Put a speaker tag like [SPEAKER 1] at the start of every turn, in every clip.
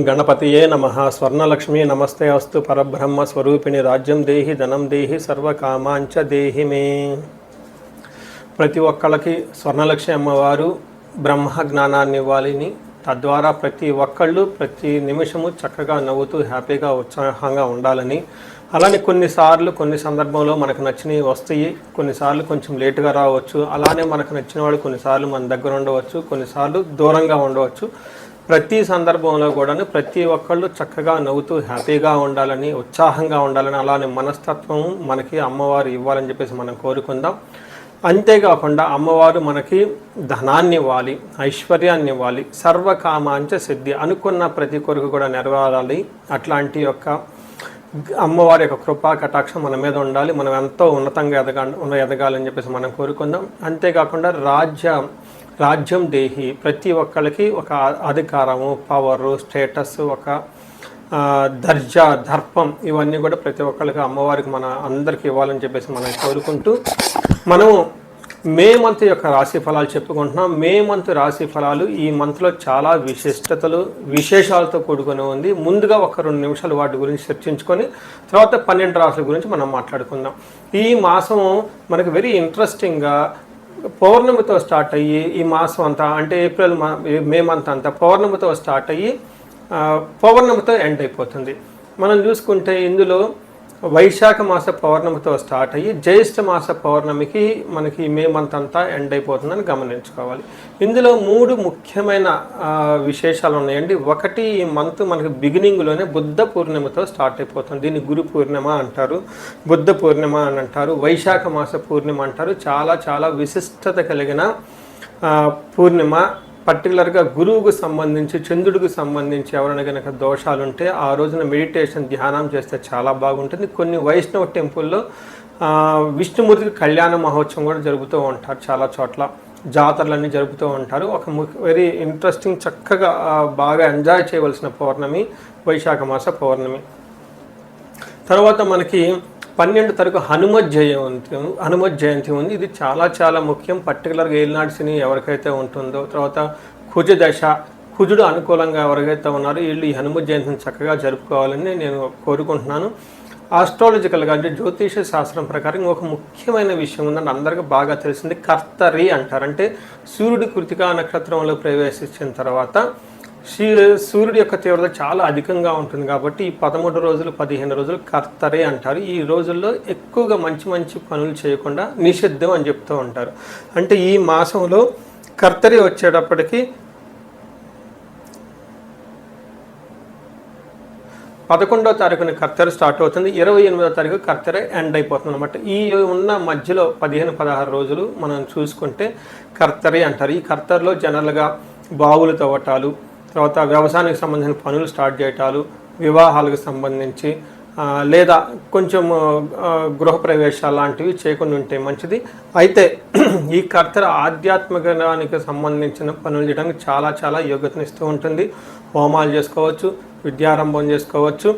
[SPEAKER 1] గణపతియే నమః. స్వర్ణలక్ష్మీ నమస్తే అస్తు. పరబ్రహ్మ స్వరూపిణి రాజ్యం దేహి ధనం దేహి సర్వకామాంచ దేహి మే. ప్రతి ఒక్కళ్ళకి స్వర్ణలక్ష్మి అమ్మవారు బ్రహ్మ జ్ఞానాన్ని ఇవ్వాలని, తద్వారా ప్రతి ఒక్కళ్ళు ప్రతి నిమిషము చక్కగా నవ్వుతూ హ్యాపీగా ఉత్సాహంగా ఉండాలని, అలానే కొన్ని సందర్భంలో మనకు నచ్చినవి వస్తాయి, కొన్నిసార్లు కొంచెం లేటుగా రావచ్చు. అలానే మనకు నచ్చిన వాళ్ళు కొన్నిసార్లు మన దగ్గర ఉండవచ్చు, కొన్నిసార్లు దూరంగా ఉండవచ్చు. ప్రతి సందర్భంలో కూడా ప్రతి ఒక్కళ్ళు చక్కగా నవ్వుతూ హ్యాపీగా ఉండాలని, ఉత్సాహంగా ఉండాలని, అలానే మనస్తత్వం మనకి అమ్మవారు ఇవ్వాలని చెప్పేసి మనం కోరుకుందాం. అంతేకాకుండా అమ్మవారు మనకి ధనాన్ని ఇవ్వాలి, ఐశ్వర్యాన్ని ఇవ్వాలి, సర్వకామాంచ సిద్ధి, అనుకున్న ప్రతి కొరకు కూడా నెరవేరాలి. అట్లాంటి యొక్క అమ్మవారి యొక్క కృపా కటాక్షం మన మీద ఉండాలి. మనం ఎంతో ఉన్నతంగా ఎదగాలని చెప్పేసి మనం కోరుకుందాం. అంతేకాకుండా రాజ్యం దేహి, ప్రతి ఒక్కళ్ళకి ఒక అధికారము, పవరు, స్టేటస్, ఒక దర్జా, దర్పం, ఇవన్నీ కూడా ప్రతి ఒక్కళ్ళకి అమ్మవారికి మన అందరికీ ఇవ్వాలని చెప్పేసి మనం కోరుకుంటూ మనం మే మంత్ యొక్క రాశి ఫలాలు చెప్పుకుంటున్నాం. మే మంత్ రాశి ఫలాలు ఈ మంత్లో చాలా విశేషాలతో కూడుకొని ఉంది. ముందుగా ఒక 2 నిమిషాలు వాటి గురించి చర్చించుకొని తర్వాత 12 రాశుల గురించి మనం మాట్లాడుకుందాం. ఈ మాసం మనకు వెరీ ఇంట్రెస్టింగ్గా పౌర్ణమితో స్టార్ట్ అయ్యి ఈ మాసం అంతా అంటే మే మంత్ అంతా పౌర్ణమితో స్టార్ట్ అయ్యి పౌర్ణమితో ఎండ్ అయిపోతుంది. మనం చూసుకుంటే ఇందులో వైశాఖ మాస పౌర్ణమితో స్టార్ట్ అయ్యి జ్యేష్ఠ మాస పౌర్ణమికి మనకి మే మంత్ అంతా ఎండ్ అయిపోతుందని గమనించుకోవాలి. ఇందులో 3 ముఖ్యమైన విశేషాలు ఉన్నాయండి. ఒకటి, ఈ మంత్ మనకి బిగినింగ్లోనే బుద్ధ పూర్ణిమతో స్టార్ట్ అయిపోతుంది. దీన్ని గురు పూర్ణిమ అంటారు, బుద్ధ పూర్ణిమ అని అంటారు, వైశాఖ మాస పూర్ణిమ అంటారు. చాలా చాలా విశిష్టత కలిగిన పూర్ణిమ. పర్టికులర్గా గురువుకు సంబంధించి, చంద్రుడికి సంబంధించి ఎవరైనా కనుక దోషాలు ఉంటే ఆ రోజున మెడిటేషన్, ధ్యానం చేస్తే చాలా బాగుంటుంది. కొన్ని వైష్ణవ టెంపుల్లో విష్ణుమూర్తికి కళ్యాణ మహోత్సవం కూడా జరుపుతూ ఉంటారు. చాలా చోట్ల జాతరలన్నీ జరుపుతూ ఉంటారు. ఒక వెరీ ఇంట్రెస్టింగ్, చక్కగా బాగా ఎంజాయ్ చేయవలసిన పౌర్ణమి వైశాఖ మాస పౌర్ణమి. తర్వాత మనకి 12 తారీఖు హనుమత్ జయంతి ఉంది. ఇది చాలా చాలా ముఖ్యం. పర్టికులర్గా ఏలినాటి శని ఎవరికైతే ఉంటుందో, తర్వాత కుజుడు అనుకూలంగా ఎవరికైతే ఉన్నారో వీళ్ళు ఈ హనుమత్ జయంతిని చక్కగా జరుపుకోవాలని నేను కోరుకుంటున్నాను. ఆస్ట్రాలజికల్గా అంటే జ్యోతిష శాస్త్రం ప్రకారం ఒక ముఖ్యమైన విషయం ఉందని అందరికీ బాగా తెలిసింది. కర్తరి అంటారు. అంటే సూర్యుడి కృతికా నక్షత్రంలో ప్రవేశించిన తర్వాత సూర్యుడి యొక్క తీవ్రత చాలా అధికంగా ఉంటుంది కాబట్టి ఈ 13 రోజులు 15 రోజులు కర్తరే అంటారు. ఈ రోజుల్లో ఎక్కువగా మంచి పనులు చేయకుండా నిషిద్ధం అని చెప్తూ ఉంటారు. అంటే ఈ మాసంలో కర్తరి వచ్చేటప్పటికి 11వ తారీఖున కర్తరి స్టార్ట్ అవుతుంది, 28వ తారీఖు కర్తరి ఎండ్ అయిపోతుంది అనమాట. ఈ ఉన్న మధ్యలో 15-16 రోజులు మనం చూసుకుంటే కర్తరి అంటారు. ఈ కర్తరిలో జనరల్గా బావులు తవ్వటాలు, తర్వాత వ్యవసాయానికి సంబంధించిన పనులు స్టార్ట్ చేయటాలు, వివాహాలకు సంబంధించి లేదా కొంచెం గృహప్రవేశాలు లాంటివి చేయకుండా ఉంటే మంచిది. అయితే ఈ కర్తర ఆధ్యాత్మికానికి సంబంధించిన పనులు చేయడానికి చాలా చాలా యోగ్యతనిస్తూ ఉంటుంది. హోమాలు చేసుకోవచ్చు, విద్యారంభం చేసుకోవచ్చు,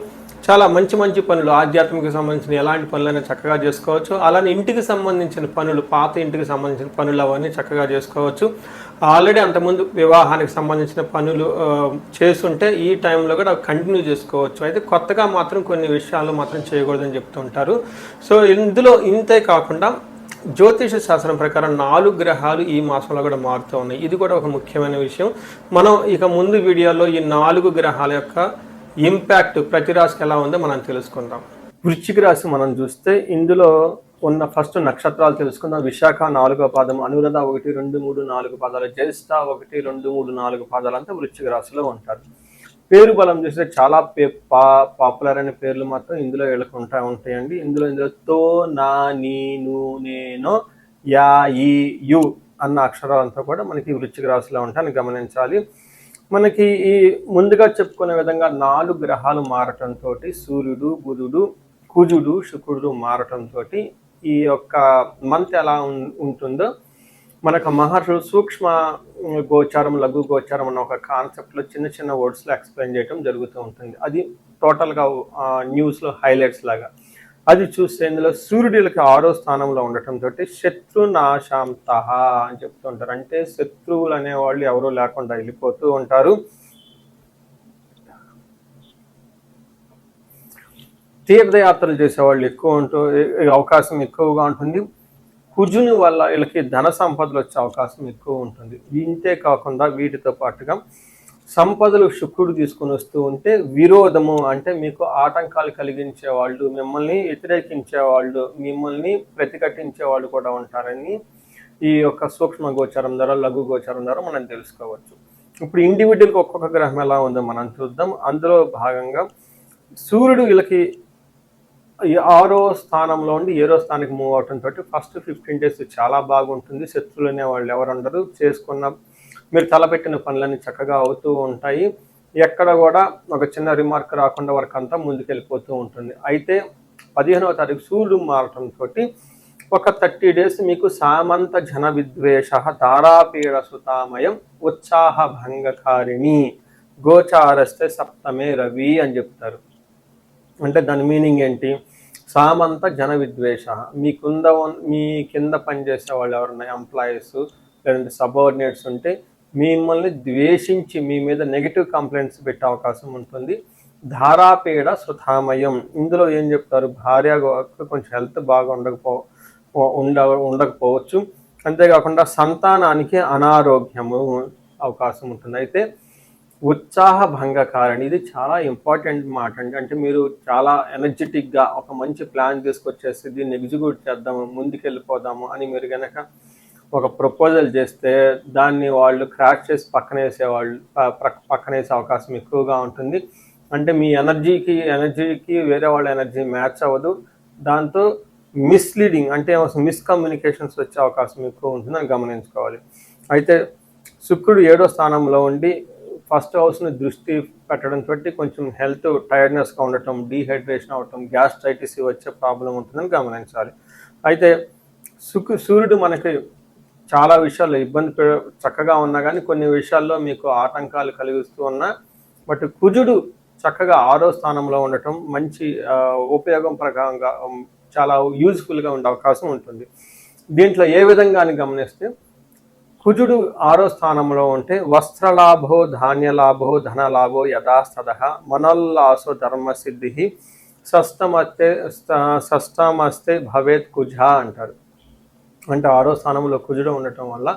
[SPEAKER 1] చాలా మంచి పనులు ఆధ్యాత్మిక సంబంధించిన ఎలాంటి పనులైనా చక్కగా చేసుకోవచ్చు. అలానే ఇంటికి సంబంధించిన పనులు, పాత ఇంటికి సంబంధించిన పనులు అవన్నీ చక్కగా చేసుకోవచ్చు. ఆల్రెడీ అంతకుముందు వివాహానికి సంబంధించిన పనులు చేస్తుంటే ఈ టైంలో కూడా కంటిన్యూ చేసుకోవచ్చు. అయితే కొత్తగా మాత్రం కొన్ని విషయాలు మాత్రం చేయకూడదని చెప్తుంటారు. సో ఇందులో ఇంతే కాకుండా జ్యోతిష శాస్త్రం ప్రకారం 4 గ్రహాలు ఈ మాసంలో కూడా మారుతూ ఉన్నాయి. ఇది కూడా ఒక ముఖ్యమైన విషయం. మనం ఇక ముందు వీడియోలో ఈ 4 గ్రహాల యొక్క ఇంపాక్ట్ ప్రతి రాశికి ఎలా ఉందో మనం తెలుసుకుందాం. వృశ్చిక రాశి మనం చూస్తే ఇందులో ఉన్న ఫస్ట్ నక్షత్రాలు తెలుసుకుందాం. విశాఖ 4వ పాదం, అనురాధ 1, 2, 3, 4 పాదాలు, జ్యేష్ఠ 1, 2, 3, 4 పాదాలు అంతా వృశ్చిక రాశిలో ఉంటారు. పేరు బలం చూస్తే చాలా పాపులర్ అయిన పేర్లు మాత్రం ఇందులో ఉంటాయండి. ఇందులో తో, నా, నీ, ను, నేనో, యా, ఈ, యు అన్న అక్షరాలంతా కూడా మనకి వృశ్చిక రాశిలో ఉంటాయని గమనించాలి. మనకి ఈ ముందుగా చెప్పుకునే విధంగా 4 గ్రహాలు మారటంతో, సూర్యుడు, బుధుడు, కుజుడు, శుక్రుడు మారటంతో ఈ యొక్క మంత్ ఎలా ఉంటుందో మనకు మహర్షులు సూక్ష్మ గోచారం, లఘు గోచారం అన్న ఒక కాన్సెప్ట్లో చిన్న వర్డ్స్లో ఎక్స్ప్లెయిన్ చేయడం జరుగుతూ ఉంటుంది. అది టోటల్గా న్యూస్లో హైలైట్స్ లాగా. అది చూస్తే ఇందులో సూర్యుడికి 6వ స్థానంలో ఉండటంతో శత్రునాశాంత అని చెప్తుంటారు. అంటే శత్రువులు అనేవాళ్ళు ఎవరూ లేకుండా వెళ్ళిపోతూ ఉంటారు. తీర్థయాత్రలు చేసేవాళ్ళు ఎక్కువ అవకాశం ఎక్కువగా ఉంటుంది. కుజుని వల్ల వీళ్ళకి ధన సంపదలు వచ్చే అవకాశం ఎక్కువ ఉంటుంది. ఇంతే కాకుండా వీటితో పాటుగా సంపదలు శుక్రుడు తీసుకుని వస్తూ ఉంటే విరోధము అంటే మీకు ఆటంకాలు కలిగించే వాళ్ళు, మిమ్మల్ని వ్యతిరేకించే వాళ్ళు, మిమ్మల్ని ప్రతిఘటించే వాళ్ళు కూడా ఉంటారని ఈ యొక్క సూక్ష్మ గోచారం ద్వారా, లఘు గోచారం ద్వారా మనం తెలుసుకోవచ్చు. ఇప్పుడు ఇండివిజువల్కి ఒక్కొక్క గ్రహం ఎలా ఉందో మనం చూద్దాం. అందులో భాగంగా సూర్యుడు వీళ్ళకి 6వ స్థానంలో ఉండి 7వ స్థానానికి మూవ్ అవటంతో ఫస్ట్ 15 days చాలా బాగుంటుంది. శత్రువులు అనే వాళ్ళు ఎవరు ఉండరు. చేసుకున్న మీరు తలపెట్టిన పనులన్నీ చక్కగా అవుతూ ఉంటాయి. ఎక్కడ కూడా ఒక చిన్న రిమార్క్ రాకుండా వర్క్ అంతా ముందుకెళ్ళిపోతూ ఉంటుంది. అయితే 15వ తారీఖు సూర్యుడు మారటంతో ఒక 30 days మీకు సామంత జన విద్వేష తారాపీడ సుతామయం ఉత్సాహ భంగకారిణి గోచారస్తే సప్తమే రవి అని చెప్తారు. అంటే దాని మీనింగ్ ఏంటి? సామంత జన విద్వేష, మీ కింద పనిచేసే వాళ్ళు ఎవరున్నా ఎంప్లాయీస్ లేదంటే సబార్డినేట్స్ ఉంటే మిమ్మల్ని ద్వేషించి మీ మీద నెగిటివ్ కంప్లైంట్స్ పెట్టే అవకాశం ఉంటుంది. ధారాపీడ సుధామయం, ఇందులో ఏం చెప్తారు? భార్య కొంచెం హెల్త్ బాగా ఉండకపోవచ్చు. అంతేకాకుండా సంతానానికి అనారోగ్యము అవకాశం ఉంటుంది. అయితే ఉత్సాహ భంగకారణి, ఇది చాలా ఇంపార్టెంట్ మాట అండి. అంటే మీరు చాలా ఎనర్జెటిక్గా ఒక మంచి ప్లాన్ తీసుకొచ్చేసి దీన్ని ఎగ్జిక్యూట్ చేద్దాము, ముందుకెళ్ళిపోదాము అని మీరు కనుక ఒక ప్రపోజల్ చేస్తే దాన్ని వాళ్ళు క్రాష్ చేసి పక్కనేసే అవకాశం ఎక్కువగా ఉంటుంది. అంటే మీ ఎనర్జీకి వేరే వాళ్ళ ఎనర్జీ మ్యాచ్ అవ్వదు. దాంతో మిస్లీడింగ్ అంటే మిస్కమ్యూనికేషన్స్ వచ్చే అవకాశం ఎక్కువ ఉంటుందని గమనించుకోవాలి. అయితే శుక్రుడు 7వ స్థానంలో ఉండి ఫస్ట్ హౌస్ని దృష్టి పెట్టడంతో కొంచెం హెల్త్ టైర్డ్నెస్గా ఉండటం, డీహైడ్రేషన్ అవటం, గ్యాస్ట్రైటిస్ వచ్చే ప్రాబ్లం ఉంటుందని గమనించాలి. అయితే సూర్యుడు మనకి చాలా విషయాల్లో చక్కగా ఉన్నా కానీ కొన్ని విషయాల్లో మీకు ఆటంకాలు కలిగిస్తూ ఉన్నా, బట్ కుజుడు చక్కగా 6వ స్థానంలో ఉండటం మంచి ఉపయోగం ప్రకారంగా చాలా యూజ్ఫుల్గా ఉండే అవకాశం ఉంటుంది. దీంట్లో ఏ విధంగా అని గమనిస్తే కుజుడు 6వ స్థానంలో ఉంటే వస్త్రలాభో ధాన్యలాభో ధనలాభో యథాస్తద మనోల్లాసో ధర్మసిద్ధి షష్టమస్తే భవేత్ కుజ అంటారు. అంటే 6వ స్థానంలో కుజుడు ఉండటం వల్ల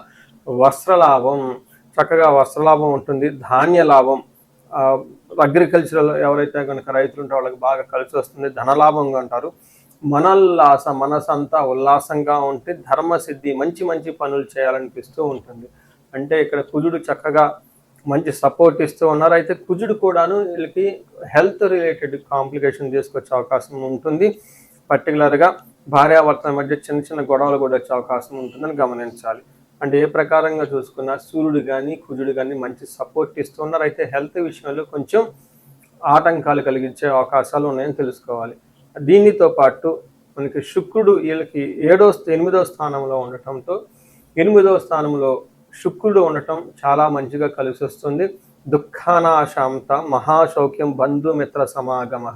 [SPEAKER 1] చక్కగా వస్త్రలాభం ఉంటుంది. ధాన్యలాభం, అగ్రికల్చరల్ ఎవరైతే కనుక రైతులు ఉంటే వాళ్ళకి బాగా కలిసి వస్తుంది. ధనలాభంగా అంటారు. మనోల్లాస, మనసంతా ఉల్లాసంగా ఉంటే ధర్మసిద్ధి, మంచి పనులు చేయాలనిపిస్తూ ఉంటుంది. అంటే ఇక్కడ కుజుడు చక్కగా మంచి సపోర్ట్ ఇస్తూ ఉన్నారు. అయితే కుజుడు కూడాను వీళ్ళకి హెల్త్ రిలేటెడ్ కాంప్లికేషన్ తీసుకొచ్చే అవకాశం ఉంటుంది. పర్టికులర్గా భార్యాభర్తల మధ్య చిన్న గొడవలు కూడా వచ్చే అవకాశం ఉంటుందని గమనించాలి. అంటే ఏ ప్రకారంగా చూసుకున్నా సూర్యుడు కానీ కుజుడు కానీ మంచి సపోర్ట్ ఇస్తున్నారు. అయితే హెల్త్ విషయంలో కొంచెం ఆటంకాలు కలిగించే అవకాశాలు ఉన్నాయని తెలుసుకోవాలి. దీనితో పాటు మనకి శుక్రుడు వీళ్ళకి 8వ స్థానంలో ఉండటంతో 8వ స్థానంలో శుక్రుడు ఉండటం చాలా మంచిగా కలిసి వస్తుంది. దుఃఖానాశాంత మహాశౌక్యం బంధుమిత్ర సమాగమ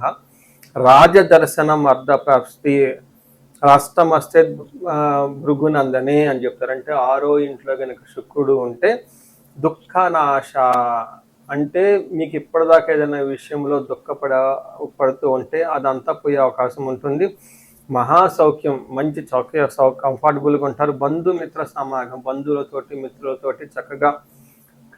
[SPEAKER 1] రాజదర్శనం అర్ధప్రాప్తి రాష్ట్రమస్తే భృగునందనే అని చెప్తారు. అంటే 6వ ఇంట్లో కనుక శుక్రుడు ఉంటే దుఃఖనాశ అంటే మీకు ఇప్పటిదాకా ఏదైనా విషయంలో పడుతూ ఉంటే అదంతా పోయే అవకాశం ఉంటుంది. మహాసౌఖ్యం, మంచి కంఫర్టబుల్గా ఉంటారు. బంధుమిత్ర సమాగం, బంధువులతోటి మిత్రులతోటి చక్కగా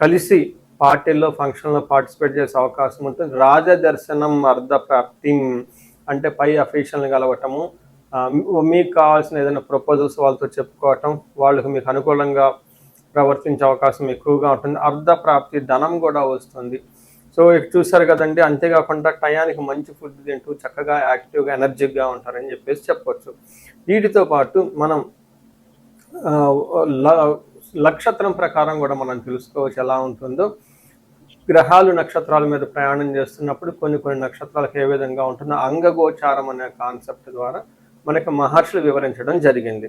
[SPEAKER 1] కలిసి పార్టీల్లో ఫంక్షన్లో పార్టిసిపేట్ చేసే అవకాశం ఉంటుంది. రాజదర్శనం అర్ధప్రాప్తి అంటే పై అఫీషియల్ని కలవటము, మీకు కావాల్సిన ఏదైనా ప్రపోజల్స్ వాళ్ళతో చెప్పుకోవటం, వాళ్ళకి మీకు అనుకూలంగా ప్రవర్తించే అవకాశం ఎక్కువగా ఉంటుంది. అర్ధప్రాప్తి, ధనం కూడా వస్తుంది. సో చూసారు కదండి. అంతేకాకుండా టయానికి మంచి ఫుడ్ తింటూ చక్కగా యాక్టివ్గా ఎనర్జిక్గా ఉంటారని చెప్పేసి చెప్పవచ్చు. వీటితో పాటు మనం నక్షత్రం ప్రకారం కూడా మనం తెలుసుకోవచ్చు ఎలా ఉంటుందో. గ్రహాలు నక్షత్రాల మీద ప్రయాణం చేస్తున్నప్పుడు కొన్ని నక్షత్రాలకు ఏ విధంగా ఉంటుందో అంగగోచారం అనే కాన్సెప్ట్ ద్వారా మనకు మహర్షులు వివరించడం జరిగింది.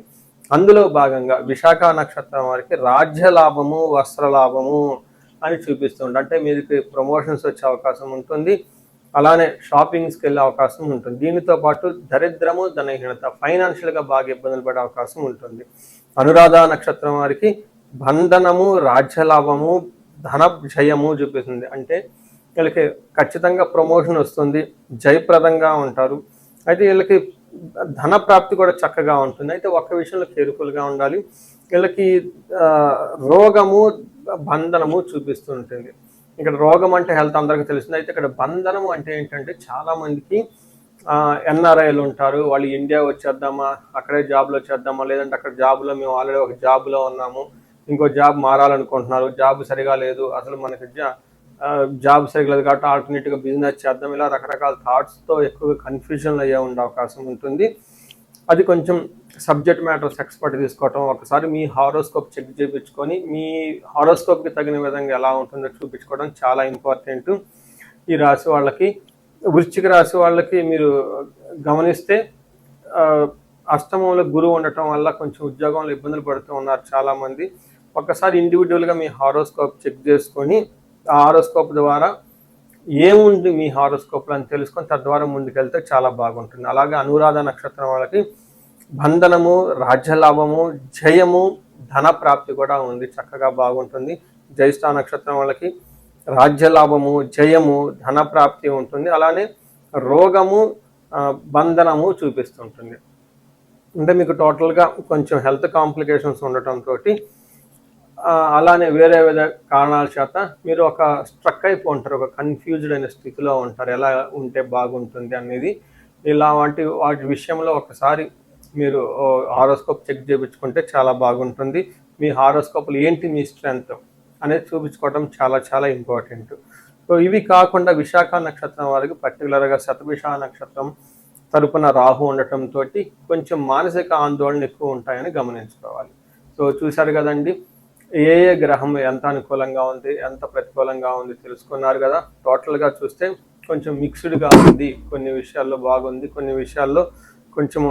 [SPEAKER 1] అందులో భాగంగా విశాఖ నక్షత్రం వారికి రాజ్యలాభము, వస్త్రలాభము అని చూపిస్తుంది. అంటే మీకు ప్రమోషన్స్ వచ్చే అవకాశం ఉంటుంది. అలానే షాపింగ్స్కి వెళ్ళే అవకాశం ఉంటుంది. దీనితో పాటు దరిద్రము, ధనహీనత, ఫైనాన్షియల్గా బాగా ఇబ్బందులు పడే అవకాశం ఉంటుంది. అనురాధ నక్షత్రం వారికి బంధనము, రాజ్యలాభము, ధన జయము చూపిస్తుంది. అంటే వీళ్ళకి ఖచ్చితంగా ప్రమోషన్ వస్తుంది, జయప్రదంగా ఉంటారు. అయితే వీళ్ళకి ధన ప్రాప్తి కూడా చక్కగా ఉంటుంది. అయితే ఒక్క విషయంలో కేర్ఫుల్గా ఉండాలి. వీళ్ళకి రోగము బంధనము చూపిస్తూ ఉంటుంది. ఇక్కడ రోగం అంటే హెల్త్ అందరికీ తెలిసింది. అయితే ఇక్కడ బంధనము అంటే ఏంటంటే చాలామందికి ఎన్ఆర్ఐలు ఉంటారు. వాళ్ళు ఇండియా వచ్చేద్దామా, అక్కడే జాబ్లో చేద్దామా, లేదంటే అక్కడ జాబ్లో మేము ఆల్రెడీ ఒక జాబ్లో ఉన్నాము, ఇంకో జాబ్ మారాలనుకుంటున్నారు, జాబ్ సరిగా లేదు, అసలు మనకి జాబ్ సరిగా లేదు కాబట్టి ఆల్టర్నేట్గా బిజినెస్ చేద్దాం, ఇలా రకరకాల థాట్స్తో ఎక్కువగా కన్ఫ్యూజన్లు అయ్యే ఉండే అవకాశం ఉంటుంది. అది కొంచెం సబ్జెక్ట్ మ్యాటర్స్ ఎక్స్పర్ట్ తీసుకోవటం, ఒకసారి మీ హారోస్కోప్ చెక్ చేయించుకొని మీ హారోస్కోప్కి తగిన విధంగా ఎలా ఉంటుందో చూపించుకోవడం చాలా ఇంపార్టెంట్. ఈ రాశి వాళ్ళకి, వృశ్చిక రాశి వాళ్ళకి మీరు గమనిస్తే అష్టమంలో గురువు ఉండటం వల్ల కొంచెం ఉద్యోగంలో ఇబ్బందులు పడుతూ ఉన్నారు చాలామంది. ఒక్కసారి ఇండివిజువల్గా మీ హారోస్కోప్ చెక్ చేసుకొని ఆ హారోస్కోప్ ద్వారా ఏముంది మీ హారోస్కోప్లో అని తెలుసుకొని తద్వారా ముందుకెళ్తే చాలా బాగుంటుంది. అలాగే అనురాధ నక్షత్రం వాళ్ళకి బంధనము, రాజ్యలాభము, జయము, ధన ప్రాప్తి కూడా ఉంది, చక్కగా బాగుంటుంది. జ్యేష్ఠ నక్షత్రం వాళ్ళకి రాజ్యలాభము, జయము, ధన ప్రాప్తి ఉంటుంది. అలానే రోగము, బంధనము చూపిస్తుంటుంది. అంటే మీకు టోటల్గా కొంచెం హెల్త్ కాంప్లికేషన్స్ ఉండటంతో అలానే వేరే వేరే కారణాల చేత మీరు ఒక స్ట్రక్ అయిపోంటారు, ఒక కన్ఫ్యూజ్డ్ అయిన స్థితిలో ఉంటారు, ఎలా ఉంటే బాగుంటుంది అనేది. వాటి విషయంలో ఒకసారి మీరు హారోస్కోప్ చెక్ చేయించుకుంటే చాలా బాగుంటుంది. మీ హారోస్కోప్లు ఏంటి, మీ స్ట్రెంగ్త్ అనేది చూపించుకోవడం చాలా చాలా ఇంపార్టెంట్. సో ఇవి కాకుండా విశాఖ నక్షత్రం వారికి పర్టికులర్గా శతభిష నక్షత్రం తరపున రాహు ఉండటంతో కొంచెం మానసిక ఆందోళన ఎక్కువ ఉంటాయని గమనించుకోవాలి. సో చూశారు కదండి, ఏ గ్రహం ఎంత అనుకూలంగా ఉంది, ఎంత ప్రతికూలంగా ఉంది తెలుసుకున్నారు కదా. టోటల్గా చూస్తే కొంచెం మిక్స్డ్గా ఉంది, కొన్ని విషయాల్లో బాగుంది, కొన్ని విషయాల్లో కొంచెం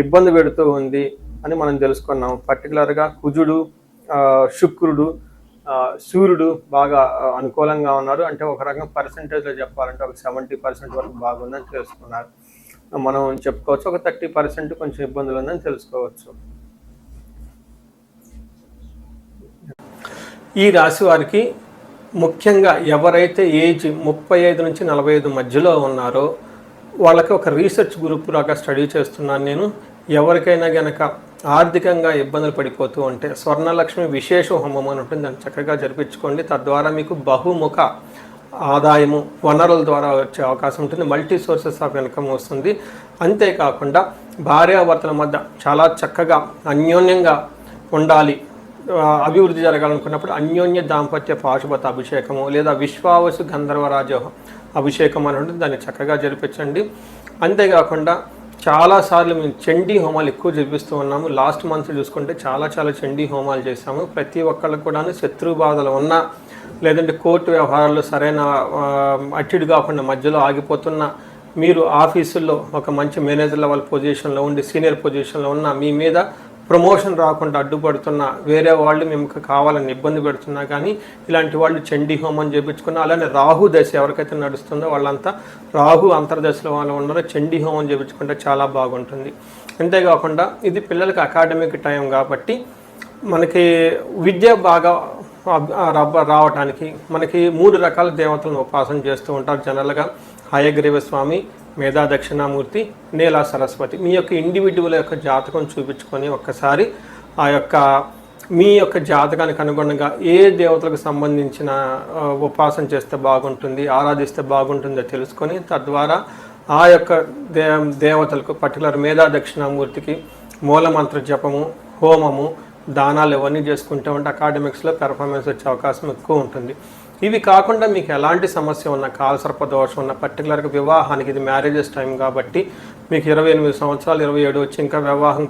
[SPEAKER 1] ఇబ్బంది పెడుతూ ఉంది అని మనం తెలుసుకున్నాం. పర్టికులర్గా కుజుడు, శుక్రుడు, సూర్యుడు బాగా అనుకూలంగా ఉన్నారు. అంటే ఒక రకంగా పర్సంటేజ్లో చెప్పాలంటే ఒక 70% వరకు బాగుందని తెలుసుకున్నారు. మనం చెప్పుకోవచ్చు ఒక 30% కొంచెం ఇబ్బందులు ఉందని తెలుసుకోవచ్చు. ఈ రాశి వారికి ముఖ్యంగా ఎవరైతే ఏజ్ 35 నుంచి 45 మధ్యలో ఉన్నారో వాళ్ళకి ఒక రీసెర్చ్ గ్రూప్ లాగా స్టడీ చేస్తున్నాను నేను. ఎవరికైనా గనక ఆర్థికంగా ఇబ్బందులు పడిపోతూ ఉంటే స్వర్ణలక్ష్మి విశేష హోమం అని ఉంటుంది, దాన్ని చక్కగా జరిపించుకోండి. తద్వారా మీకు బహుముఖ ఆదాయము, వనరుల ద్వారా వచ్చే అవకాశం ఉంటుంది, మల్టీ సోర్సెస్ ఆఫ్ ఇన్కమ్ వస్తుంది. అంతేకాకుండా భార్యాభర్తల మధ్య చాలా చక్కగా అన్యోన్యంగా ఉండాలి, అభివృద్ధి జరగాలనుకున్నప్పుడు అన్యోన్య దాంపత్య పాశుపత అభిషేకము లేదా విశ్వావసు గంధర్వరాజ అభిషేకం అని ఉంటుంది, దాన్ని చక్కగా జరిపించండి. అంతేకాకుండా చాలాసార్లు మేము చండీ హోమాలు ఎక్కువ జరిపిస్తూ ఉన్నాము. లాస్ట్ మంత్ చూసుకుంటే చాలా చండీ హోమాలు చేసాము. ప్రతి ఒక్కళ్ళకు కూడా శత్రు బాధలు ఉన్నా, లేదంటే కోర్టు వ్యవహారాల్లో సరైన అట్టిడు కాకుండా మధ్యలో ఆగిపోతున్న మీరు ఆఫీసుల్లో ఒక మంచి మేనేజర్ లెవెల్ పొజిషన్లో ఉండి సీనియర్ పొజిషన్లో ఉన్న మీ మీద ప్రమోషన్ రాకుండా అడ్డుపడుతున్న వేరే వాళ్ళు మీకు కావాలని ఇబ్బంది పెడుతున్నా కానీ ఇలాంటి వాళ్ళు చండీ హోమం చేయించుకున్నా, అలానే రాహు దశ ఎవరికైతే నడుస్తుందో వాళ్ళంతా రాహు అంతర్దశలో వాళ్ళు ఉన్నారో చండీ హోమం చేయించుకుంటే చాలా బాగుంటుంది. అంతేకాకుండా ఇది పిల్లలకి అకాడమిక్ టైం కాబట్టి మనకి విద్య బాగా రావటానికి మనకి 3 రకాల దేవతలను ఉపాసన చేస్తూ ఉంటారు జనరల్గా. హయగ్రీవ స్వామి, మేధా దక్షిణామూర్తి, నీలా సరస్వతి. మీ యొక్క ఇండివిజువల్ యొక్క జాతకం చూపించుకొని ఒక్కసారి ఆ యొక్క మీ యొక్క జాతకానికి అనుగుణంగా ఏ దేవతలకు సంబంధించిన ఉపాసన చేస్తే బాగుంటుంది, ఆరాధిస్తే బాగుంటుందో తెలుసుకొని తద్వారా ఆ యొక్క దేవతలకు పర్టికులర్ మేధా దక్షిణామూర్తికి మూలమంత్ర జపము, హోమము, దానాలు ఇవన్నీ చేసుకుంటూ ఉంటే అకాడమిక్స్లో పెర్ఫార్మెన్స్ వచ్చే అవకాశం ఎక్కువ ఉంటుంది. ఇవి కాకుండా మీకు ఎలాంటి సమస్య ఉన్న, కాలసర్ప దోషం ఉన్న, పర్టికులర్గా వివాహానికి ఇది మ్యారేజెస్ టైం కాబట్టి మీకు 28 సంవత్సరాలు 27 వచ్చి ఇంకా వివాహం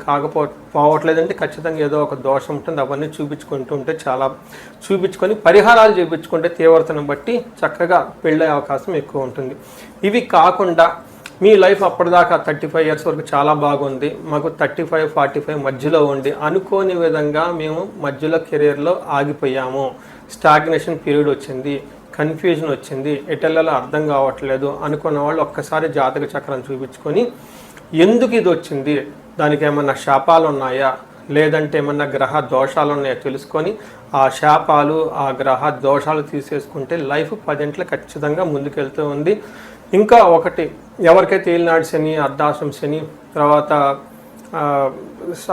[SPEAKER 1] పోవట్లేదంటే ఖచ్చితంగా ఏదో ఒక దోషం ఉంటుంది. అవన్నీ చూపించుకుంటుంటే చూపించుకొని పరిహారాలు చేయించుకుంటే తీవ్రతను బట్టి చక్కగా పెళ్ళే అవకాశం ఎక్కువ ఉంటుంది. ఇవి కాకుండా మీ లైఫ్ అప్పటిదాకా 35 ఇయర్స్ వరకు చాలా బాగుంది, మాకు 35-45 మధ్యలో ఉండి అనుకోని విధంగా మేము మధ్యలో కెరీర్లో ఆగిపోయాము, స్టాగ్నేషన్ పీరియడ్ వచ్చింది, కన్ఫ్యూజన్ వచ్చింది, ఎటెల్లలో అర్థం కావట్లేదు అనుకున్న వాళ్ళు ఒక్కసారి జాతక చక్రం చూపించుకొని ఎందుకు ఇది వచ్చింది, దానికి ఏమన్నా శాపాలు ఉన్నాయా, లేదంటే ఏమన్నా గ్రహ దోషాలు ఉన్నాయో తెలుసుకొని ఆ శాపాలు, ఆ గ్రహ దోషాలు తీసేసుకుంటే లైఫ్ 10 ఖచ్చితంగా ముందుకెళ్తూ ఉంది. ఇంకా ఒకటి, ఎవరికైతే ఏలినాడు శని, అర్ధాశ్రమ శని, తర్వాత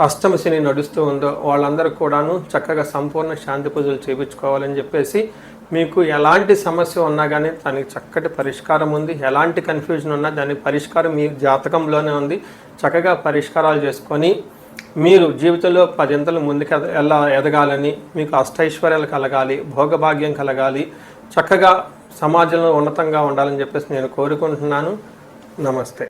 [SPEAKER 1] అష్టమ శని నడుస్తూ ఉందో వాళ్ళందరూ కూడాను చక్కగా సంపూర్ణ శాంతి పూజలు చేయించుకోవాలని చెప్పేసి, మీకు ఎలాంటి సమస్య ఉన్నా కానీ దానికి చక్కటి పరిష్కారం ఉంది. ఎలాంటి కన్ఫ్యూజన్ ఉన్నా దానికి పరిష్కారం మీ జాతకంలోనే ఉంది. చక్కగా పరిష్కారాలు చేసుకొని మీరు జీవితంలో 10 ముందుకు ఎలా ఎదగాలని, మీకు అష్టైశ్వర్యాలు కలగాలి, భోగభాగ్యం కలగాలి, చక్కగా సమాజంలో ఉన్నతంగా ఉండాలని చెప్పేసి నేను కోరుకుంటున్నాను. నమస్తే.